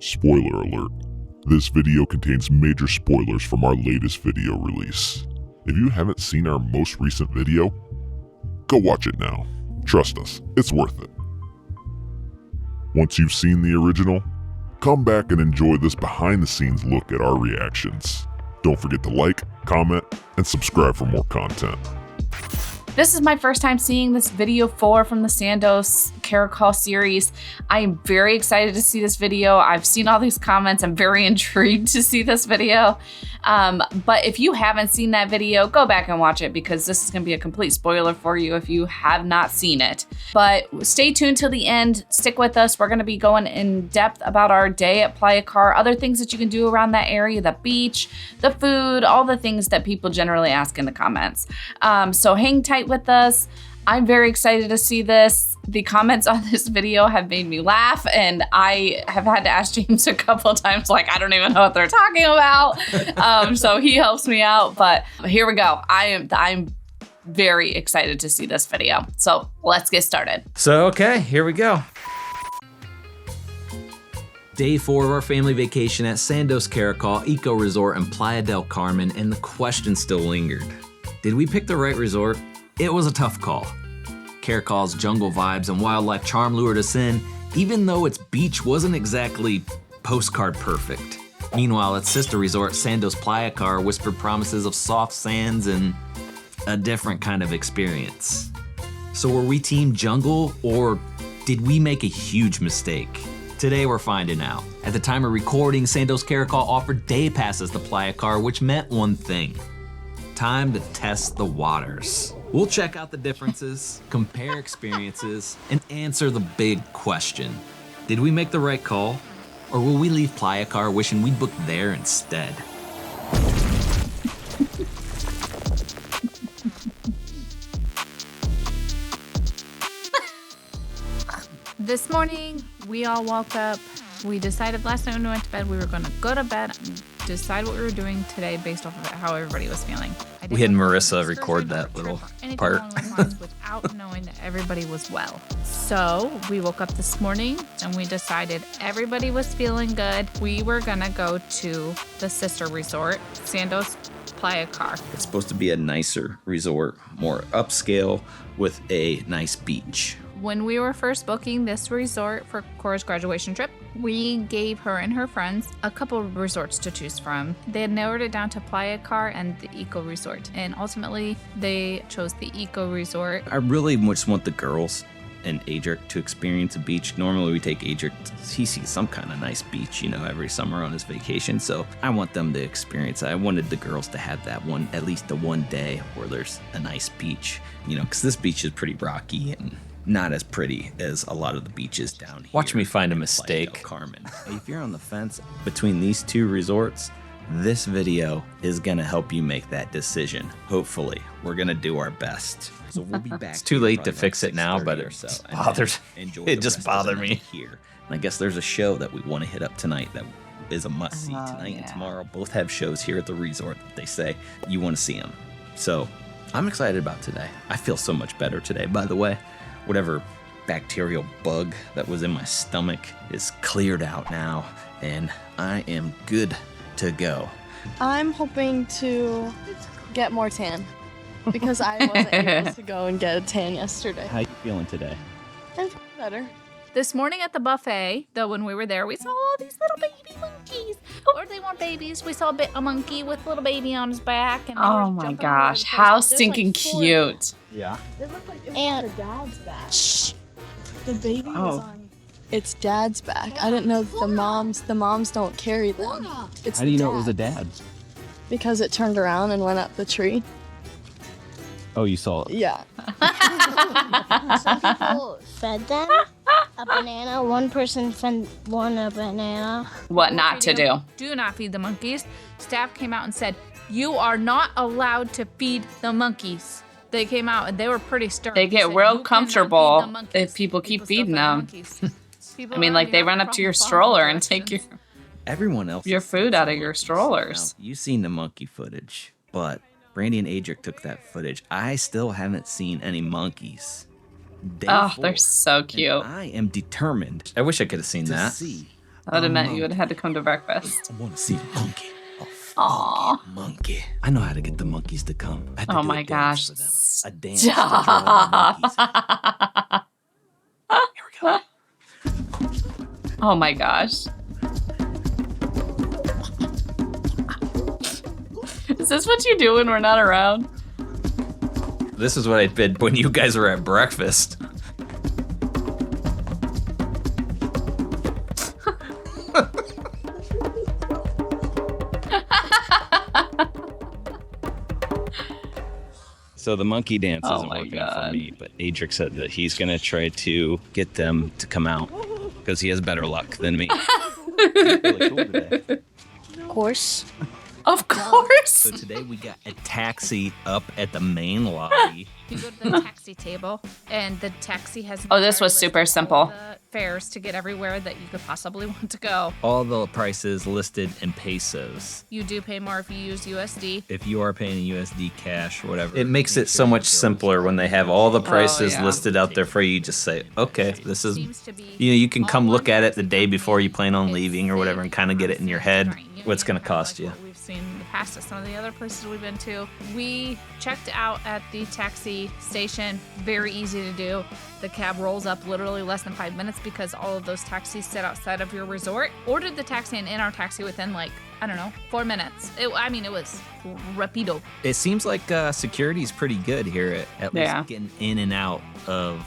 Spoiler alert. This video contains major spoilers from our latest video release. If you haven't seen our most recent video, go watch it now. Trust us, it's worth it. Once you've seen the original, come back and enjoy this behind-the-scenes look at our reactions. Don't forget to like, comment, and subscribe for more content. This is my first time seeing this video 4 from the Sandos Caracol series. I am very excited to see this video. I've seen all these comments. I'm very intrigued to see this video. But if you haven't seen that video, go back and watch it because this is going to be a complete spoiler for you if you have not seen it. But stay tuned till the end. Stick with us. We're going to be going in depth about our day at Playacar, other things that you can do around that area, the beach, the food, all the things that people generally ask in the comments. So hang tight with us. I'm very excited to see this. The comments on this video have made me laugh, and I have had to ask James a couple times, like, I don't even know what they're talking about. So he helps me out, but here we go. I'm very excited to see this video. So let's get started. So, okay, here we go. Day 4 of our family vacation at Sandos Caracol Eco Resort in Playa del Carmen, and the question still lingered. Did we pick the right resort? It was a tough call. Caracol's jungle vibes and wildlife charm lured us in, even though its beach wasn't exactly postcard perfect. Meanwhile, its sister resort, Sandos Playacar, whispered promises of soft sands and a different kind of experience. So were we team jungle, or did we make a huge mistake? Today we're finding out. At the time of recording, Sandos Caracol offered day passes to Playacar, which meant one thing: time to test the waters. We'll check out the differences, compare experiences, and answer the big question. Did we make the right call? Or will we leave Playacar wishing we'd booked there instead? This morning, we all woke up. We decided last night when we went to bed, we were going to go to bed and decide what we were doing today based off of how everybody was feeling. We had Marissa record that little part. Without knowing that everybody was well. So we woke up this morning and we decided everybody was feeling good. We were going to go to the sister resort, Sandos Playacar. It's supposed to be a nicer resort, more upscale with a nice beach. When we were first booking this resort for Cora's graduation trip, we gave her and her friends a couple of resorts to choose from. They had narrowed it down to Playacar and the Eco Resort, and ultimately they chose the Eco Resort. I really just want the girls and Adric to experience a beach. Normally we take Adric, he sees some kind of nice beach, every summer on his vacation, so I want them to experience it. I wanted the girls to have that one, at least the one day where there's a nice beach, because this beach is pretty rocky and not as pretty as a lot of the beaches down here. Watch me find a mistake. Carmen. If you're on the fence between these two resorts, this video is gonna help you make that decision. Hopefully, we're gonna do our best. So we'll be back. It's too late to fix it now, but it just bothered me here. And I guess there's a show that we want to hit up tonight that is a must-see. Tonight and tomorrow both have shows here at the resort that they say you want to see them. So I'm excited about today. I feel so much better today, by the way. Whatever bacterial bug that was in my stomach is cleared out now, and I am good to go. I'm hoping to get more tan because I wasn't able to go and get a tan yesterday. How you feeling today? I'm feeling better. This morning at the buffet, though, when we were there, we saw all these little baby monkeys. Or they weren't babies. We saw a monkey with a little baby on his back. And oh my gosh, how stinking cute. Yeah. They look like it was on their dad's back. Shh. The baby was on its dad's back. I didn't know that the moms don't carry them. How do you know it was a dad? Because it turned around and went up the tree. Oh, you saw it? Yeah. Some people fed them a banana. One person fed one a banana. What not to do. Do not feed the monkeys. Staff came out and said, you are not allowed to feed the monkeys. They came out and they were pretty stern. They get real comfortable if people keep feeding them. I mean, like they run up to your stroller and take your food out of your strollers. Now, you've seen the monkey footage, but Brandy and Adric took that footage. I still haven't seen any monkeys. They're so cute. I am determined. I wish I could have seen that. See That would have meant you would have had to come to breakfast. I want to see a monkey. Aww. Monkey. I know how to get the monkeys to come. I had to Oh do my a dance gosh. for them. A dance to draw the monkeys. Here we go. Oh my gosh. Is this what you do when we're not around? This is what I did when you guys were at breakfast. So the monkey dance Oh isn't my working God. for me, but Adric said that he's going to try to get them to come out because he has better luck than me. Really cool today. Of course. Of course. So today we got a taxi up at the main lobby. You go to the taxi table, and the taxi has. Oh, this was entire list super of all simple. the fares to get everywhere that you could possibly want to go. All the prices listed in pesos. You do pay more if you use USD. If you are paying in USD cash or whatever. It makes it so much simpler when they have all the prices yeah. listed out there for you. You just say, okay, this is, Seems to be you can come all look at it the one day before you plan on It's leaving or whatever and kind of get it in your head $6.99. what's going to cost you. What we've seen in the past at some of the other places we've been to. We checked out at the taxi station. Very easy to do. The cab rolls up literally less than 5 minutes because all of those taxis sit outside of your resort. Ordered the taxi and in our taxi within 4 minutes. It was rapido. It seems like security is pretty good here at least Yeah. getting in and out of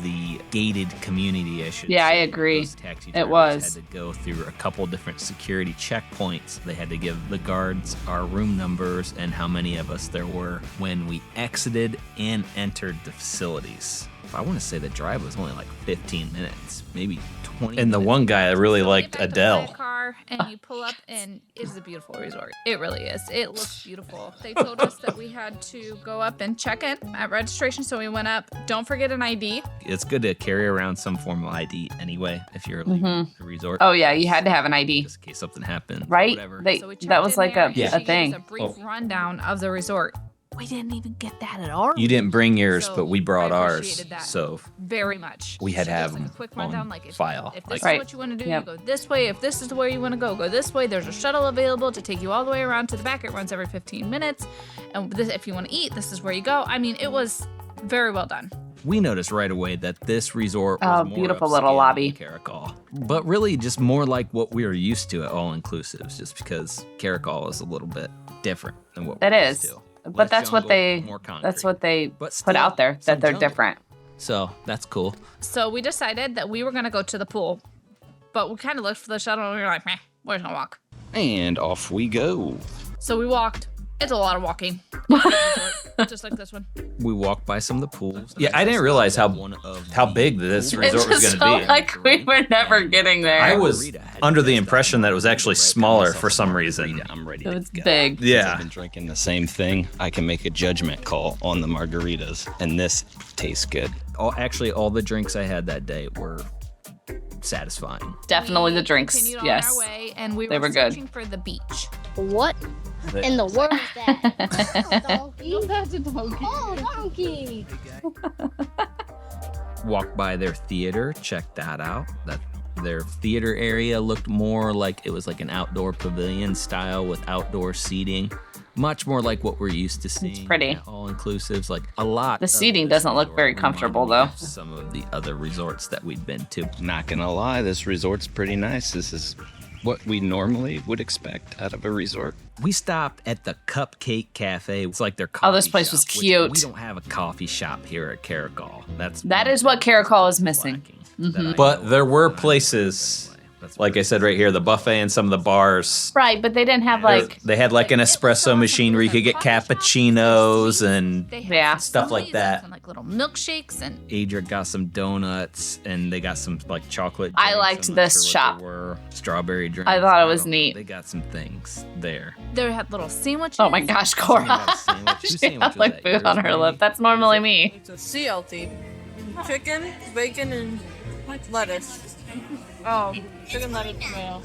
the gated community issues. Yeah, I agree. Those taxi It drivers was. had to go through a couple different security checkpoints. They had to give the guards our room numbers and how many of us there were when we exited and entered the facilities. I want to say the drive was only like 15 minutes, maybe 20 And the minutes. one guy really So liked you get back to Adele. Playacar and you pull up and it's a beautiful resort. It really is. It looks beautiful. They told us that we had to go up and check in at registration, so we went up. Don't forget an ID. It's good to carry around some form of ID anyway if you're leaving the resort. Oh yeah, you had to have an ID, Just in case something happened. right? Whatever. So we That checked was in like there a, and Yeah. a she gave thing. us a brief rundown of the resort. We didn't even get that at all. You didn't bring yours, So but we brought I ours. appreciated that. So Very much. We had She to have gives, them a quick on rundown, if, file. If this Like- is Right. what you want to do, Yep. you go this way. If this is where you want to go this way. There's a shuttle available to take you all the way around to the back. It runs every 15 minutes. And this, if you want to eat, this is where you go. I mean, it was very well done. we noticed right away that this resort was Oh, more beautiful little upscale lobby. than Caracol. But really just more like what we were used to at All Inclusives, just because Caracol is a little bit different than what That we're is. used to. But Less that's what jungle, they more concrete. that's what they But put still out there, some that they're jungle. different. So that's cool. So we decided that we were going to go to the pool. But we kind of looked for the shuttle and we were like, meh, we're just going to walk. And off we go. So we walked. It's a lot of walking. Just like this one. We walked by some of the pools. Yeah, I didn't realize how big this It resort was just going to felt be. like we were never getting there. I was under the impression that it was actually smaller for some reason. I'm ready It to was go. big. Yeah. I've been drinking the same thing. I can make a judgment call on the margaritas, and this tastes good. Actually, all the drinks I had that day were satisfying. Definitely We the drinks. continued on Yes. our way, and we They were were good. searching for the beach. What in the world is that? Donkey. That's a donkey. Oh, donkey. Walked by their theater, checked that out. Their theater area looked more like it was like an outdoor pavilion style with outdoor seating. Much more like what we're used to seeing. pretty. at All inclusives, like a lot. The of seating this doesn't look resort very reminded comfortable, me though. of some of the other resorts that we'd been to. Not gonna lie, this resort's pretty nice. This is what we normally would expect out of a resort. We stopped at the Cupcake Cafe. It's like their coffee Oh, this place was shop, which cute. We don't have a coffee shop here at Caracol. That is what Caracol is missing. But there were places, like I said right here, the buffet and some of the bars. Right, but they didn't have like They had like an espresso machine where you could get cappuccinos and They had Yeah. stuff like smoothies that. and like little milkshakes and Adric got some donuts and they got some like chocolate I drinks. liked I'm not this sure what shop. they were. Strawberry drinks. I thought it I was don't know. neat. They got some things there. they had little sandwiches. oh my gosh, Cora. Someone got a sandwich. Whose She sandwich had was like that? food Yours, on her Brady? lip. That's normally me. It's a CLT. Chicken, bacon, and lettuce. Oh, chicken, lettuce, tomato.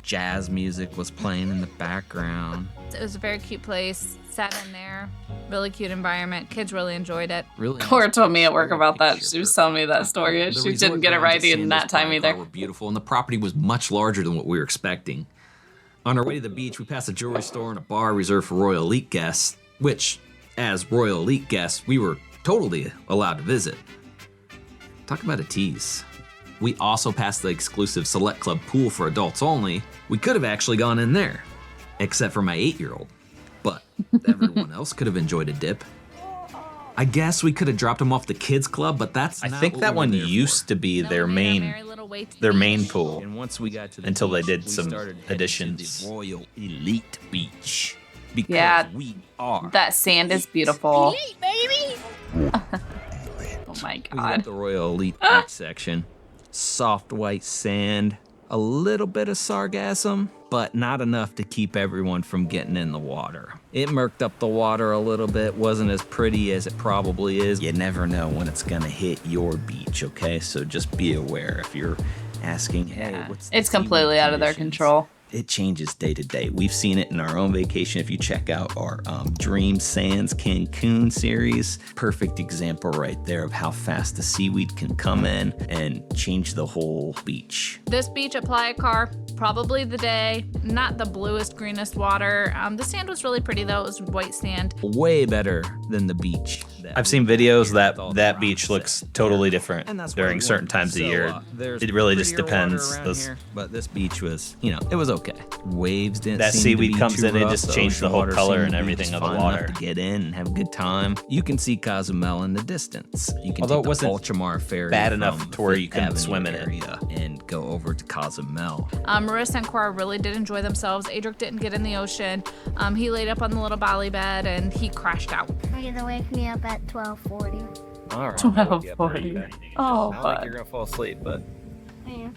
jazz music was playing in the background. It was a very cute place. Sat in there. Really cute environment. Kids really enjoyed it. Really Cora told me at work nice about that. picture She was telling me that story. The She resort didn't get it grounds right at in that Sandos time Playacar either. were beautiful, and the property was much larger than what we were expecting. On our way to the beach, we passed a jewelry store and a bar reserved for Royal Elite guests, which, as Royal Elite guests, we were totally allowed to visit. Talk about a tease. We also passed the exclusive Select Club pool for adults only. We could have actually gone in there, except for my 8-year-old. But everyone else could have enjoyed a dip. I guess we could have dropped them off the kids club, but that's I not think what that we were one there used for. to be No, their we made our main merry little way to the their main beach. pool. And once we got to the Until they beach, did we some started heading to additions. the Royal Elite Beach. Because Yeah, we are. That sand is beautiful. Baby! Oh my We got god. the Royal Elite Beach section. Soft white sand, a little bit of sargassum, but not enough to keep everyone from getting in the water. It murked up the water a little bit, wasn't as pretty as it probably is. You never know when it's gonna hit your beach, okay? So just be aware if you're asking, hey, Yeah. what's the It's completely seaweed out of their conditions? control. It changes day to day. We've seen it in our own vacation. If you check out our Dream Sands Cancun series, perfect example right there of how fast the seaweed can come in and change the whole beach. This beach at Playacar, probably the day. Not the bluest, greenest water. The sand was really pretty though. It was white sand. Way better than the beach. I've seen videos that With all that the beach rocks looks and- totally different And that's what during we certain want. times of So, year. there's It really just prettier water depends. around Those- here, but this beach was, it was okay. Waves didn't That seem seaweed to be comes too in, it rough. just The changed the ocean whole water color seemed and to be everything just of the fine enough water. to get in and have a good time. You can see Cozumel in the distance. You can Although take it wasn't the Ultramar ferry bad from enough the to where Fifth you couldn't Avenue swim in it. area and go over to Cozumel. Marissa and Cora really did enjoy themselves. Adric didn't get in the ocean. He laid up on the little valley bed and he crashed out. You're gonna wake me up at 12:40. All right. 12:40. Oh, Not like but you're gonna fall asleep, but I am.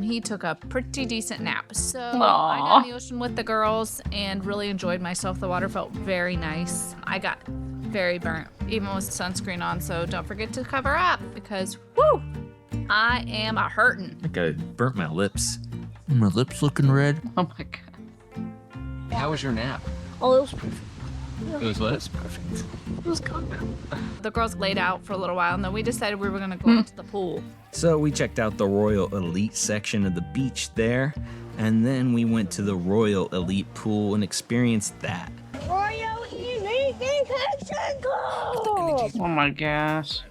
He took a pretty decent nap. So I Aw. got in the ocean with the girls and really enjoyed myself. The water felt very nice. I got very burnt, even with sunscreen on. So don't forget to cover up because, whoo, I am a hurtin'. I think I burnt my lips. My lips looking red. oh my god. How was your nap? Oh, it was perfect. It was what? Perfect. It was good. The girls laid out for a little while and then we decided we were going to go out to the pool. So we checked out the Royal Elite section of the beach there, and then we went to the Royal Elite pool and experienced that. Royal Elite Vacation Club! Oh my gosh.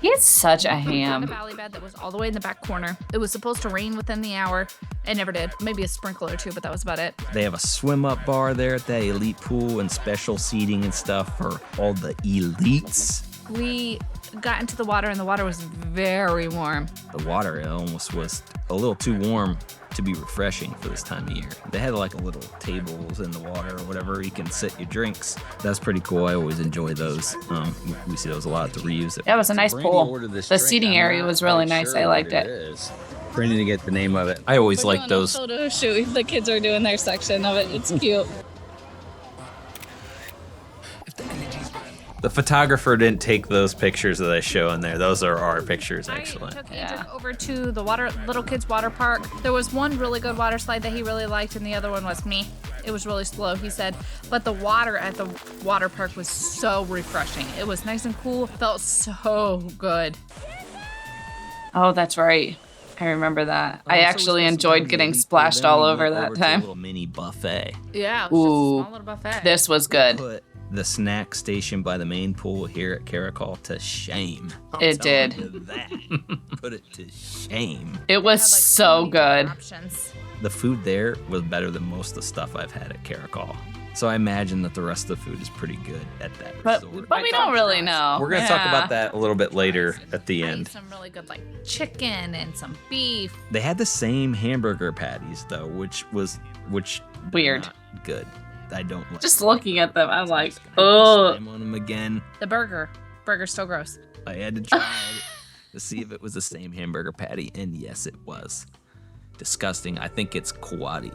He's such a We found a ham. valley bed that was all the way in the back corner. It was supposed to rain within the hour. It never did. Maybe a sprinkle or two, but that was about it. They have a swim up bar there at the Elite pool and special seating and stuff for all the elites. We got into the water and the water was very warm. The water almost was a little too warm to be refreshing for this time of year. They had like a little tables in the water or whatever you can sit your drinks. That's pretty cool. I always enjoy those. We see those a lot at the reuse. That was a nice pool. The seating area was really nice. I liked it. Printing to get the name of it. I always like those. Photo shoot. The kids are doing their section of it. It's cute. The photographer didn't take those pictures that I show in there. Those are our pictures, actually. I took Yeah. Adric over to the little kids water park. There was one really good water slide that he really liked, and the other one was me. It was really slow, he said. But the water at the water park was so refreshing. It was nice and cool. Felt so good. Oh, that's right. I remember that. I Also, actually we spent some time enjoyed in the getting Elite pool, splashed then all we over went that over to a time. little mini buffet. Yeah, it was just a Ooh, small little buffet. this was good. Put the snack station by the main pool here at Caracol to shame. It did. That. Put it to shame. It was Had, like, so many different good. options. The food there was better than most of the stuff I've had at Caracol. So I imagine that the rest of the food is pretty good at that But resort. we don't really know. We're going to talk Yeah. about that a little bit later at the I ate end. some really good like chicken and some beef. They had the same hamburger patties though, which Weird. not good. I don't like. Just looking at them, I'm like, I had to oh. slam on them again. The burger's still gross. I had to try it to see if it was the same hamburger patty, and yes, it was. Disgusting. I think it's Kwati.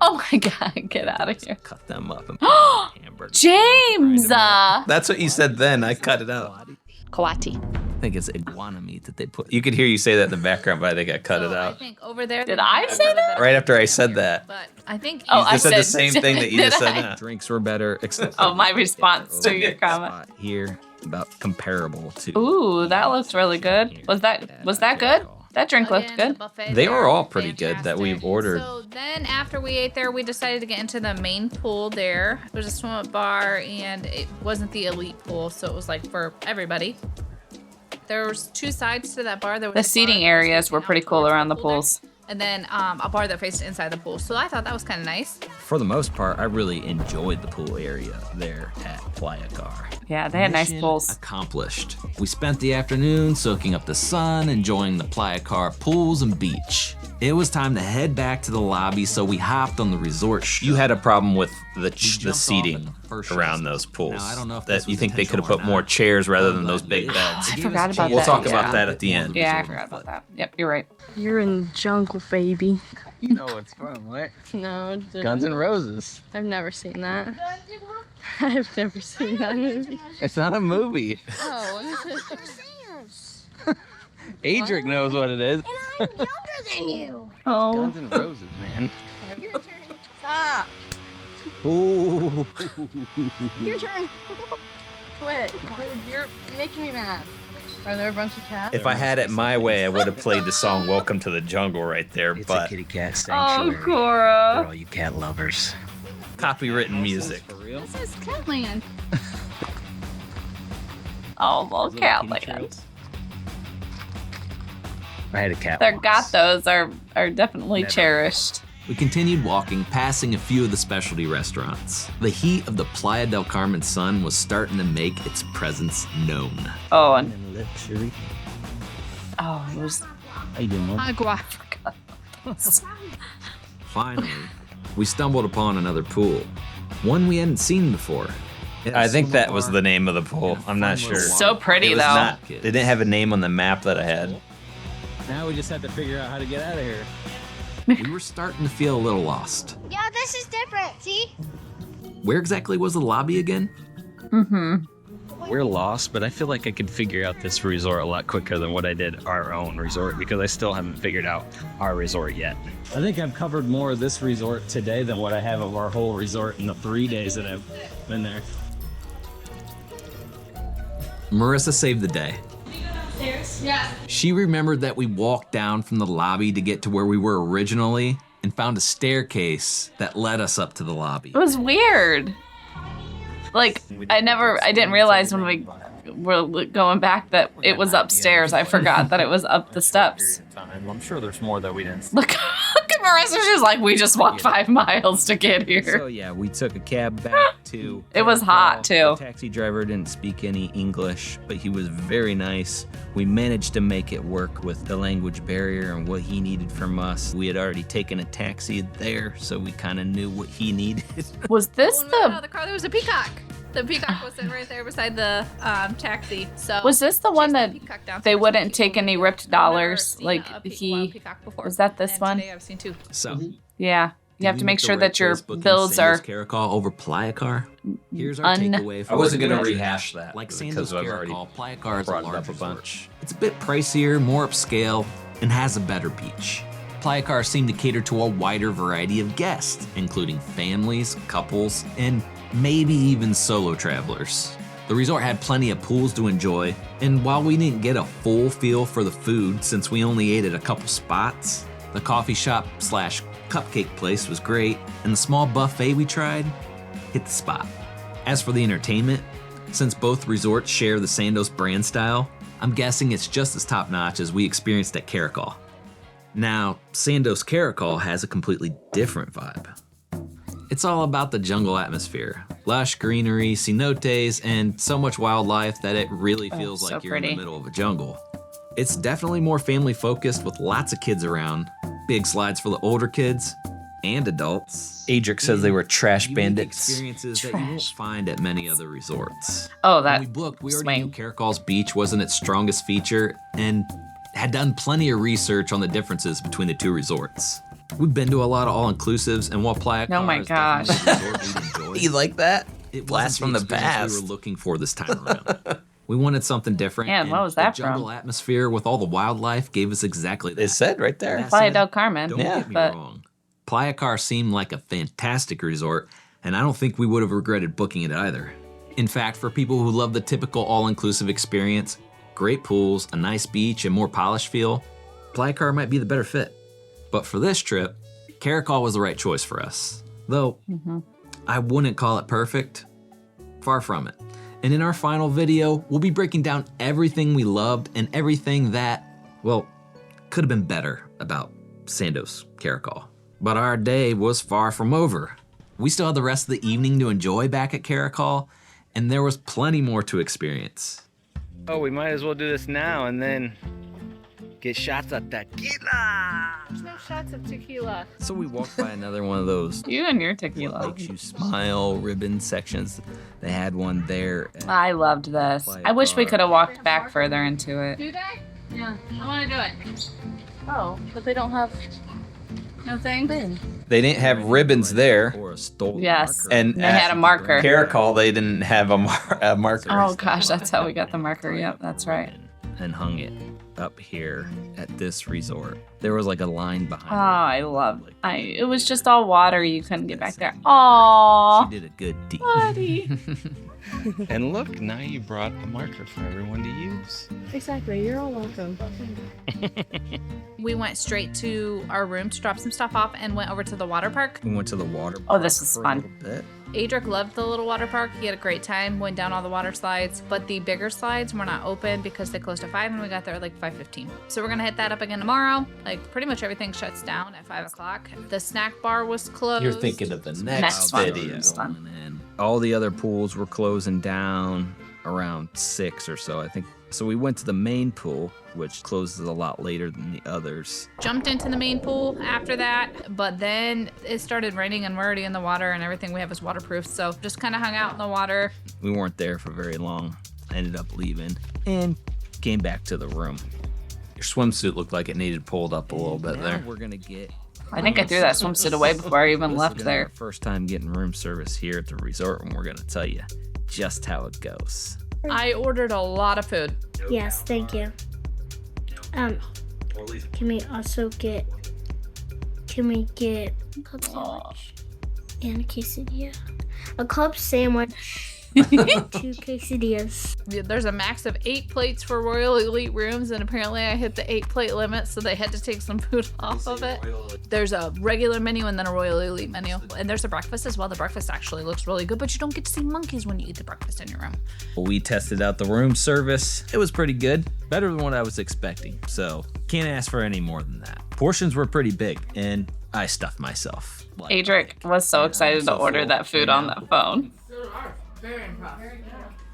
Oh my god, get out of here. Cut them up and put them in hamburger. James! That's what you said then. I cut it out. Kawati. I think it's iguana meat that they put. You could hear you say that in the background, but I think I cut it I out. think over there. Did I say that? Right after I said that. But I think. Oh, You I just said the said- same thing that you did just said I? now. Drinks were better. Except Oh, my response to your comment. spot here about comparable to. Ooh, that looks really good. Was that good? That drink looked Again, the good. buffet They there, were all pretty good that fantastic. we've ordered. So then after we ate there, we decided to get into the main pool there. There's a swim up bar, and it wasn't the elite pool, so it was like for everybody. There was 2 sides to that bar. There was The a bar seating that was areas were facing pretty out cool towards around the pool there, pools. and then a bar that faced inside the pool. So I thought that was kind of nice. For the most part, I really enjoyed the pool area there at Playacar. Yeah, they had nice Mission pools. accomplished. We spent the afternoon soaking up the sun, enjoying the Playacar pools and beach. It was time to head back to the lobby, so we hopped on the resort shuttle. You had a problem with the seating around those pools. Now, I don't know if that this you was think they could have intentional put or more not. chairs rather than I'm those glad big you- beds. I forgot about We'll that. talk yeah. about that at the end. Yeah, I forgot about that. Yep, you're right. You're in the jungle, baby. You know what's from, right? No, Guns N' Roses. I've never seen that. I've never seen that movie. It's not a movie. Oh, what is it? Singers. Adric knows what it is. And I'm younger than you. Oh, Guns N' Roses, man. Stop. Ooh. Your turn. Quit. You're making me mad. Are there a bunch of cats? If I had it my way, I would have played the song "Welcome to the Jungle" right there. It's a But kitty cat oh, sanctuary for Cora. all you cat lovers. copywritten music. This is Catland. Oh, well, Catland. I had a cat. Their once. gatos are definitely cherished. We continued walking, passing a few of the specialty restaurants. The heat of the Playa del Carmen sun was starting to make its presence known. Oh, and Luxury. oh, it was. How you doing, Mom? Agua. Finally, we stumbled upon another pool, one we hadn't seen before. I think that was the name of the pool. I'm not sure. So pretty, It was though. not. They didn't have a name on the map that I had. Now we just have to figure out how to get out of here. We were starting to feel a little lost. Yeah, this is different. See? Where exactly was the lobby again? We're lost, but I feel like I could figure out this resort a lot quicker than what I did our own resort because I still haven't figured out our resort yet. I think I've covered more of this resort today than what I have of our whole resort in the 3 days that I've been there. Marissa saved the day. Yeah. She remembered that we walked down from the lobby to get to where we were originally and found a staircase that led us up to the lobby. It was weird. Like, I didn't realize when we were going back that it was upstairs. I forgot that it was up the steps. I'm sure there's more that we didn't. Look at Marissa. She's like, we just walked 5 miles to get So here. yeah, we took a cab back to. It was hot, too. The taxi driver didn't speak any English, but he was very nice. We managed to make it work with the language barrier and what he needed from us. We had already taken a taxi there, so we kind of knew what he needed. Was this When we got out of the the car, there was a peacock. The peacock was sitting right there beside the taxi. So was this the one chased that peacock downstairs they with wouldn't people take any before. ripped I've never dollars? seen Like a wild he peacock before. was that this And one? Today I've seen 2. So. Yeah. You have Did to we make the sure right that your choice booking bills Sandos are Caracol over Playacar. Here's our takeaway for I wasn't the gonna trip. rehash that like because Sandos I've already Caracol. Playacar is a brought it large up a resort. bunch. It's a bit pricier, more upscale, and has a better beach. Playacar seemed to cater to a wider variety of guests, including families, couples, and maybe even solo travelers. The resort had plenty of pools to enjoy, and while we didn't get a full feel for the food since we only ate at a couple spots, the coffee shop / cupcake place was great, and the small buffet we tried hit the spot. As for the entertainment, since both resorts share the Sandos brand style, I'm guessing it's just as top-notch as we experienced at Caracol. Now, Sandos Caracol has a completely different vibe. It's all about the jungle atmosphere. Lush greenery, cenotes, and so much wildlife that it really feels so like you're in pretty. the middle of a jungle. It's definitely more family focused with lots of kids around, big slides for the older kids and adults. Adric says they were trash bandits. Experiences that you won't find at many other resorts. Oh, When that we booked, we already swing. knew Caracol's beach wasn't its strongest feature and had done plenty of research on the differences between the two resorts. We've been to a lot of all-inclusives, and while Playacar Oh my is definitely a resort we'd enjoy, You like that? it Blast wasn't from the experience past. we were looking for this time around. We wanted something different. Man, and what was that the jungle from? atmosphere with all the wildlife gave us exactly that. It said right there. That Playa said, del Carmen. Don't Yeah. get me but wrong. Playacar seemed like a fantastic resort, and I don't think we would have regretted booking it either. In fact, for people who love the typical all-inclusive experience, great pools, a nice beach, and more polished feel, Playacar might be the better fit. But for this trip, Caracol was the right choice for us. Though, I wouldn't call it perfect. Far from it. And in our final video, we'll be breaking down everything we loved and everything that, well, could have been better about Sandos Caracol. But our day was far from over. We still had the rest of the evening to enjoy back at Caracol, and there was plenty more to experience. Oh, we might as well do this now and then get shots of tequila. There's no shots of tequila. So we walked by another one of those you and your tequila. makes you smile ribbon sections. They had one there. I loved this. I wish we could have walked back further into it. Do they? Yeah. I want to do it. Oh, but they don't have No thing? They didn't have ribbons there. Or a stolen Yes. marker. And They had a marker. Caracol, they didn't have a marker. Oh gosh, that's how we got the marker. Yep, that's right. And hung it up here at this resort. There was like a line Oh, behind I loved it. It was just all water. You couldn't get back there. it. Aww. She did a good deed. Buddy. And look, now you brought a marker for everyone to use. exactly. You're all welcome. We went straight to our room to drop some stuff off and went over to the water park. We went to the water Oh, park this was for a fun. little bit. Adric loved the little water park. He had a great time, went down all the water slides, but the bigger slides were not open because they closed at 5 and we got there at like 5:15. So we're gonna hit that up again tomorrow. Like pretty much everything shuts down at 5 o'clock. The snack bar was closed. You're thinking of the Next next one. video. It's fun. And all the other pools were closing down around 6 or so, I think. So we went to the main pool, which closes a lot later than the others. Jumped into the main pool after that, but then it started raining and we're already in the water and everything we have is waterproof. So just kind of hung out in the water. We weren't there for very long. I ended up leaving and came back to the room. Your swimsuit looked like it needed pulled up a little bit there. We're gonna get. I think I threw that swimsuit away before I even This left is gonna be there. our first time getting room service here at the resort, and we're gonna tell you just how it goes. I ordered a lot of food. Yes, thank you. Can we also get? Can we get a club sandwich and a quesadilla? A club sandwich. 2 quesadillas. There's a max of 8 plates for Royal Elite rooms, and apparently I hit the 8-plate limit, so they had to take some food off of it. There's a regular menu and then a Royal Elite menu. And there's a breakfast as well. The breakfast actually looks really good, but you don't get to see monkeys when you eat the breakfast in your room. We tested out the room service. It was pretty good, better than what I was expecting, so can't ask for any more than that. Portions were pretty big, and I stuffed myself. Adric was so excited to order that food on that phone.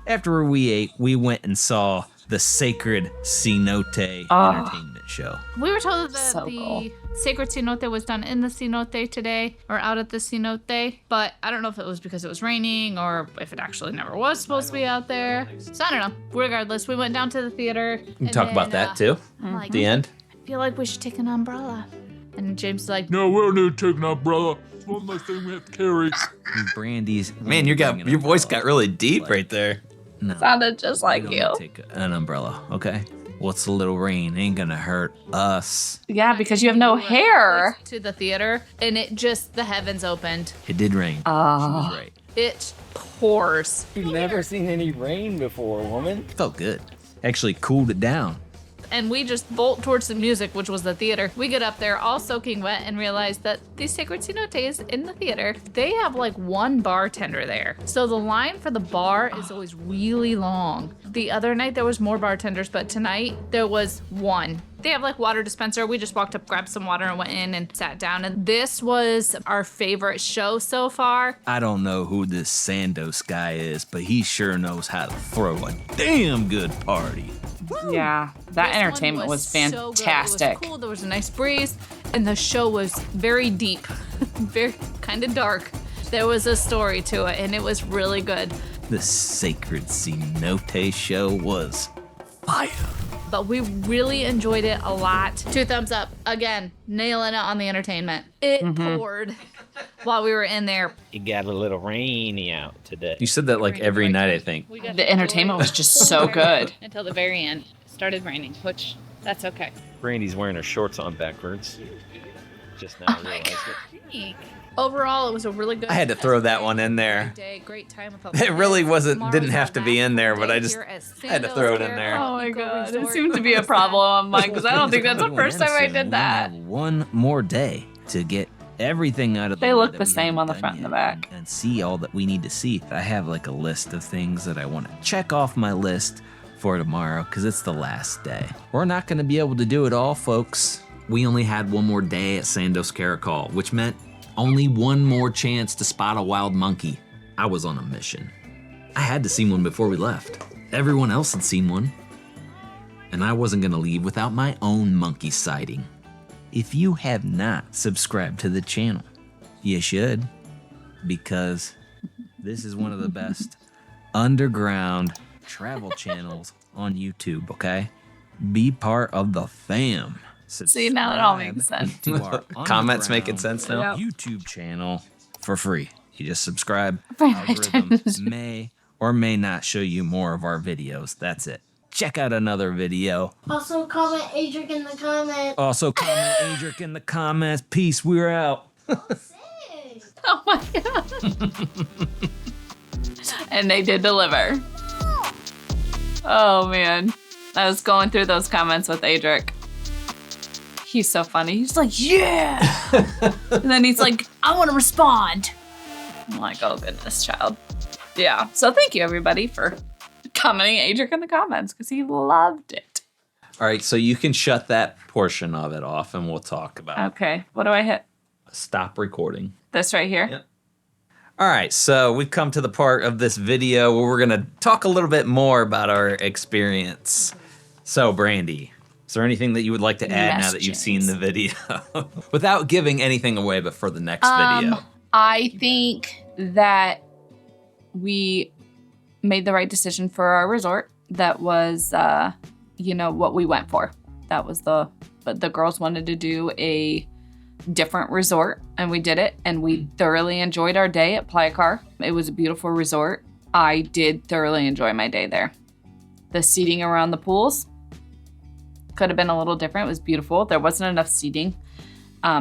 After we ate, we went and saw the sacred cenote entertainment show. We were told that So the cool. sacred cenote was done in the cenote today, or out at the cenote, but I don't know if it was because it was raining or if it actually never was supposed to be out there. So I don't know. Regardless, we went down to the theater. We can talk about that too. Like, At the end. I feel like we should take an umbrella. And James is like, No, we don't need to take an umbrella. It's one less thing we have to carry. And Brandy's Man, your voice got really deep right there. no, Sounded just we like don't you. take an umbrella, okay? What's a little rain? Ain't gonna hurt us. Yeah, because you have no hair. to the theater, and it just, the heavens opened. It did rain. She Oh. was right. It pours. You've never seen any rain before, woman. Felt good. Actually cooled it down. And we just bolt towards the music, which was the theater. We get up there all soaking wet and realize that these sacred cenotes in the theater, they have like one bartender there. So the line for the bar is always really long. The other night there was more bartenders, but tonight there was one. They have like water dispenser. We just walked up, grabbed some water and went in and sat down. And this was our favorite show so far. I don't know who this Sandos guy is, but he sure knows how to throw a damn good party. Yeah, that This entertainment one was so good. fantastic. It was cool. There was a nice breeze, and the show was very deep, very kind of dark. There was a story to it, and it was really good. The sacred cenote show was fire. but we really enjoyed it a lot. 2 thumbs up. Again, nailing it on the entertainment. It poured while we were in there. It got a little rainy out today. You said that like every night, I think. The entertainment was just so good. Until the very end. It started raining, which that's okay. Brandy's wearing her shorts on backwards. Just now realized it. Overall, it was a really good. I had to throw that one in there. Day, great time with It really wasn't, Tomorrow's didn't our have to be in there, but I just here at had to throw it in there. Oh my Eco god, it Resort. seems to be a problem on mine because I don't think that's the first time I did that. We have one more day to get everything out of the They way look that the we same haven't on the done front and the yet back. and see all that we need to see. I have like a list of things that I want to check off my list for tomorrow because it's the last day. We're not going to be able to do it all, folks. We only had one more day at Sandos Caracol, which meant only one more chance to spot a wild monkey. I was on a mission. I had to see one before we left. Everyone else had seen one. And I wasn't gonna leave without my own monkey sighting. If you have not subscribed to the channel, you should, because this is one of the best underground travel channels on YouTube, okay? Be part of the fam. See, now it all makes sense. To our Comments making sense now? Yep. YouTube channel for free. You just subscribe. Right, Algorithm may or may not show you more of our videos. That's it. Check out another video. Also, comment Adric in the comments. Also comment Adric in the comments. Peace, we're out. Oh my god. And they did deliver. Oh man. I was going through those comments with Adric. He's so funny. He's like, yeah. And then he's like, I want to respond. I'm like, oh goodness, child. Yeah. So thank you everybody for commenting Adric in the comments because he loved it. All right, so you can shut that portion of it off and we'll talk about Okay. What do I hit? stop recording. This right here? Yep. All right, so we've come to the part of this video where we're gonna talk a little bit more about our experience. So, Brandy, is there anything that you would like to add now that you've seen the video? Without giving anything away, but for the next video. I think that we made the right decision for our resort. That was, what we went for. That was but the girls wanted to do a different resort and we did it and we thoroughly enjoyed our day at Playacar. It was a beautiful resort. I did thoroughly enjoy my day there. The seating around the pools could have been a little different. It was beautiful. There wasn't enough seating.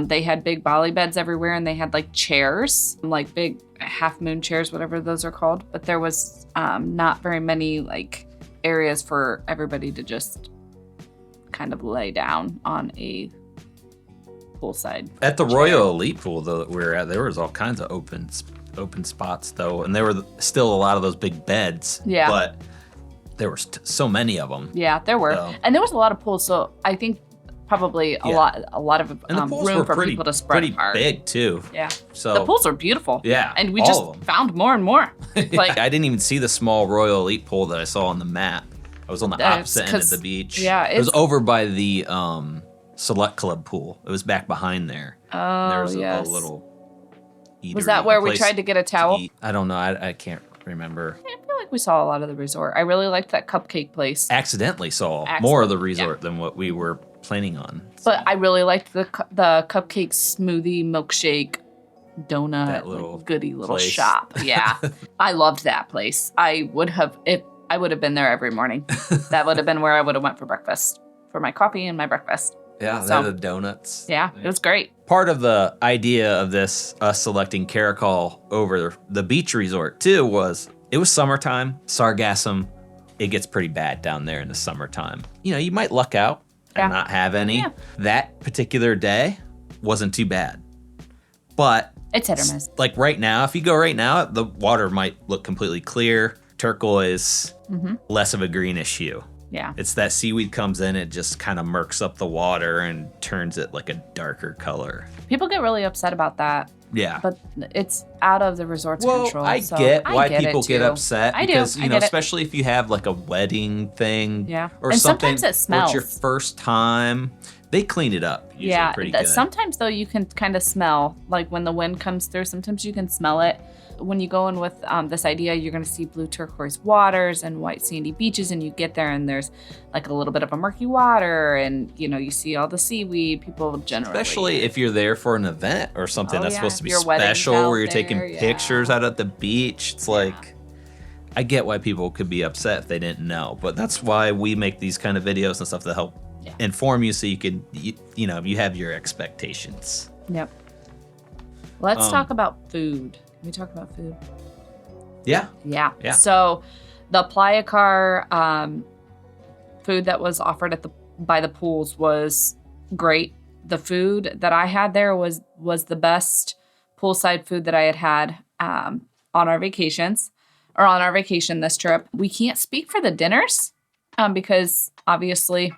They had big bolly beds everywhere and they had like chairs, like big half moon chairs, whatever those are called. But there was not very many like areas for everybody to just kind of lay down on a poolside. At the Royal Elite Pool though that we were at, there was all kinds of open spots though, and there were still a lot of those big beds. Yeah. But there were so many of them. Yeah, there were, So- and there was a lot of pools. So I think probably a lot of And the pools room were for pretty, people to spread pretty apart. big too. Yeah. So The pools are beautiful. Yeah, And we all just of them. found more and more. Like I didn't even see the small Royal Elite pool that I saw on the map. I was on the That's opposite end of 'cause- the beach. yeah, it was it's- over by the Select Club pool. It was back behind there. Oh, There was yes. a little eatery, Was that where we place tried to get a towel? eat. I don't know. I can't remember. I feel like we saw a lot of the resort. I really liked that cupcake place. Accidentally saw Accident- more of the resort than what we were planning on. But I really liked the cupcake smoothie milkshake donut That little goody little place. shop. Yeah. I loved that place. I would have been there every morning. That would have been where I would have went for breakfast, for my coffee and my breakfast. Yeah, So- they're the donuts. Yeah, it was great. Part of the idea of this, us selecting Caracol over the beach resort too, was it was summertime, sargassum. It gets pretty bad down there in the summertime. You might luck out and not have any. Yeah. That particular day wasn't too bad. But It's hit or miss. like right now, if you go right now, the water might look completely clear, turquoise, less of a greenish hue. Yeah. It's that seaweed comes in, it just kind of murks up the water and turns it like a darker color. People get really upset about that, Yeah. but it's out of the resort's Well, control. I so get why it people get too. upset I do. because I get it. especially if you have like a wedding thing, Yeah. or And something sometimes it where it's your smells. first time. They clean it up usually Yeah, pretty good. sometimes though you can kind of smell, like when the wind comes through, sometimes you can smell it. When you go in with this idea, you're gonna see blue turquoise waters and white sandy beaches, and you get there and there's like a little bit of a murky water, and you know, you see all the seaweed. People generally, Especially if you're there for an event or something that's supposed to be Your wedding's special, out where you're there, taking yeah. pictures out at the beach. It's like, I get why people could be upset if they didn't know, but that's why we make these kind of videos and stuff to help inform you, so you can, you know, you have your expectations. Yep. Let's talk about food. Can we talk about food? Yeah. Yeah. Yeah. So the Playacar food that was offered by the pools was great. The food that I had there was the best poolside food that I had on our vacations, or on our vacation this trip. We can't speak for the dinners because obviously,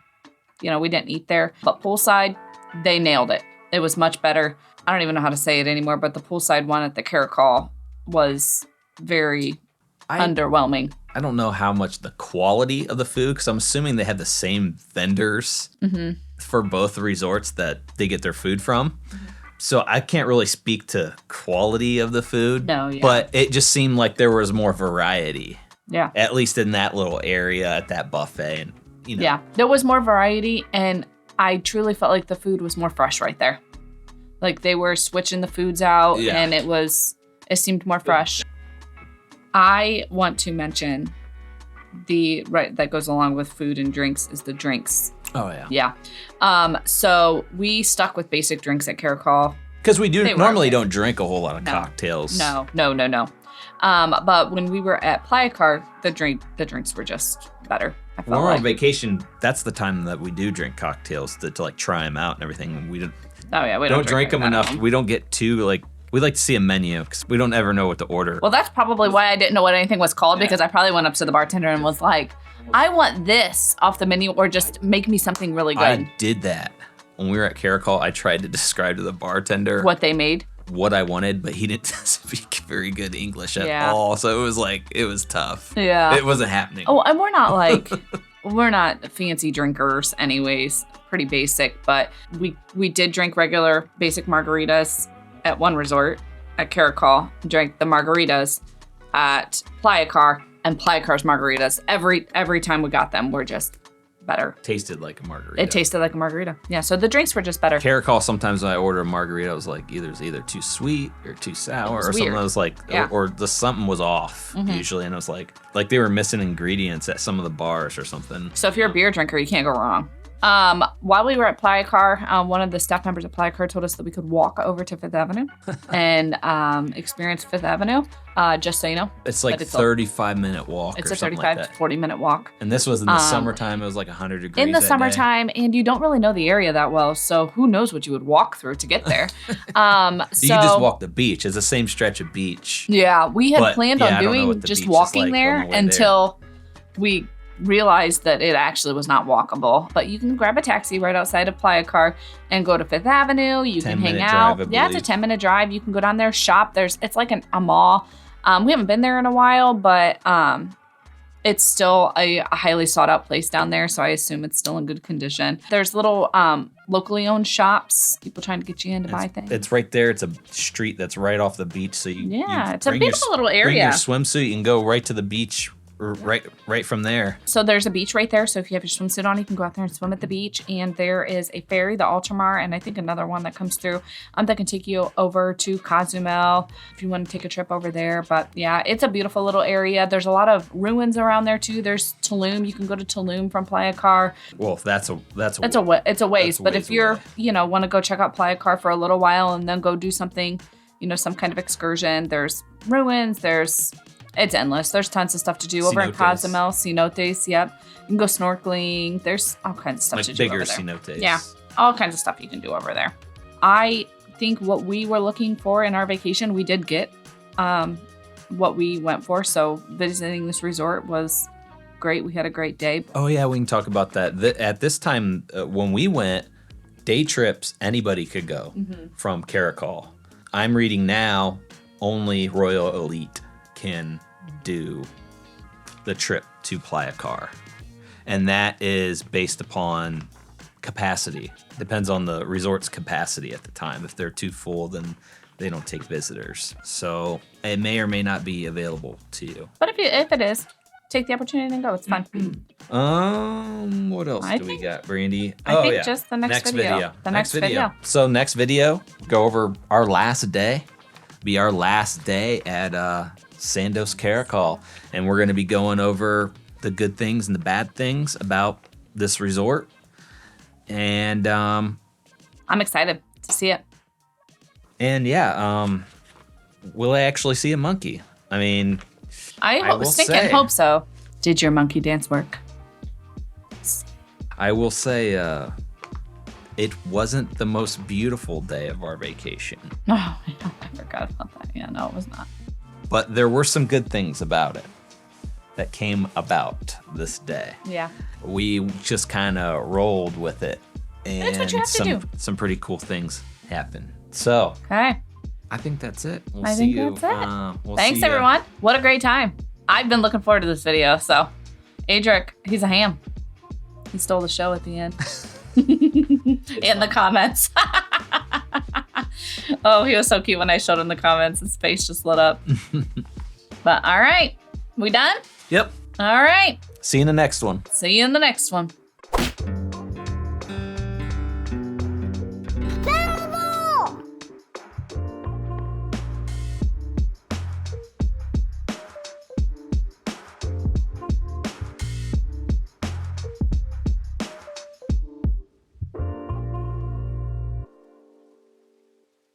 you know, we didn't eat there. But poolside, they nailed it. It was much better. I don't even know how to say it anymore, but the poolside one at the Caracol was very underwhelming. I don't know how much the quality of the food, because I'm assuming they have the same vendors for both the resorts that they get their food from. So I can't really speak to quality of the food. No, yeah. But it just seemed like there was more variety. Yeah. At least in that little area at that buffet. And, you know. Yeah, there was more variety, and I truly felt like the food was more fresh right there. Like they were switching the foods out, and it seemed more fresh. I want to mention that goes along with food and drinks is the drinks. Oh, yeah. Yeah. So we stuck with basic drinks at Caracol. Because we normally don't drink a whole lot of cocktails. No. But when we were at Playacar, the drinks were just better. When we're on vacation, that's the time that we do drink cocktails to like try them out and everything. We don't. Oh yeah, we don't drink them enough. We don't get too like. We like to see a menu because we don't ever know what to order. Well, that's probably why I didn't know what anything was called, because I probably went up to the bartender and was like, I want this off the menu, or just make me something really good. I did that. When we were at Caracol, I tried to describe to the bartender what they made, what I wanted, but he didn't speak very good English at all. So it was tough. Yeah. It wasn't happening. Oh, and we're not like, we're not fancy drinkers anyways, pretty basic, but we did drink regular basic margaritas at one resort at Caracol, drank the margaritas at Playacar, and Playacar's margaritas every time we got them were just better. Tasted like a margarita. It tasted like a margarita. Yeah, so the drinks were just better. Caracol, sometimes when I order a margarita, I was like, either too sweet or too sour or weird. something. I was like, or the something was off usually, and I was like they were missing ingredients at some of the bars or something. So if you're a beer drinker, you can't go wrong. While we were at Playacar, one of the staff members at Playacar told us that we could walk over to Fifth Avenue and experience Fifth Avenue. Just so you know. It's like 35-minute walk. It's or a something 35 like to 40-minute walk. And this was in the summertime. It was like 100 degrees. In the that summertime, and you don't really know the area that well, so who knows what you would walk through to get there. So you just walk the beach. It's the same stretch of beach. Yeah, we had planned on doing just walking there until we realized that it actually was not walkable. But you can grab a taxi right outside of Playacar and go to Fifth Avenue. You can hang out. It's a 10-minute drive. You can go down there, shop. It's like a mall. We haven't been there in a while, but it's still a highly sought out place down there, so I assume it's still in good condition. There's little locally owned shops, people trying to get you in to buy things. It's right there. It's a street that's right off the beach, so it's a beautiful little area. Bring your swimsuit, you can go right to the beach. Right from there. So there's a beach right there. So if you have your swimsuit on, you can go out there and swim at the beach. And there is a ferry, the Ultramar, and I think another one that comes through that can take you over to Cozumel if you want to take a trip over there. But yeah, it's a beautiful little area. There's a lot of ruins around there too. There's Tulum. You can go to Tulum from Playacar. Well, it's a ways. But if you're want to go check out Playacar for a little while and then go do something, some kind of excursion, there's ruins. It's endless. There's tons of stuff to do over in Cozumel. Cenotes, yep. You can go snorkeling. There's all kinds of stuff to do over there. Bigger cenotes. Yeah, all kinds of stuff you can do over there. I think what we were looking for in our vacation, we did get what we went for. So visiting this resort was great. We had a great day. Oh yeah, we can talk about that. At this time, when we went, day trips, anybody could go from Caracol. I'm reading now, only Royal Elite can do the trip to Playacar, and that is based upon capacity. Depends on the resort's capacity at the time. If they're too full, then they don't take visitors. So it may or may not be available to you. But if it is, take the opportunity and go. It's fun. What else do we got, Brandy? I think just the next video. The next video. So next video, go over our last day. Be our last day at Sandos Caracol, and we're going to be going over the good things and the bad things about this resort. And I'm excited to see it. And yeah, will I actually see a monkey? I mean, I hope so. Did your monkey dance work? I will say it wasn't the most beautiful day of our vacation. Oh, I forgot about that. Yeah, no, it was not. But there were some good things about it that came about this day. Yeah. We just kind of rolled with it. And that's what you have to do. Some pretty cool things happened. So, okay. I think that's it. I think that's it. Thanks, everyone. What a great time. I've been looking forward to this video. So, Adric, he's a ham. He stole the show at the end. In the comments. Oh, he was so cute when I showed him the comments. His face just lit up. But all right. We done? Yep. All right. See you in the next one. See you in the next one.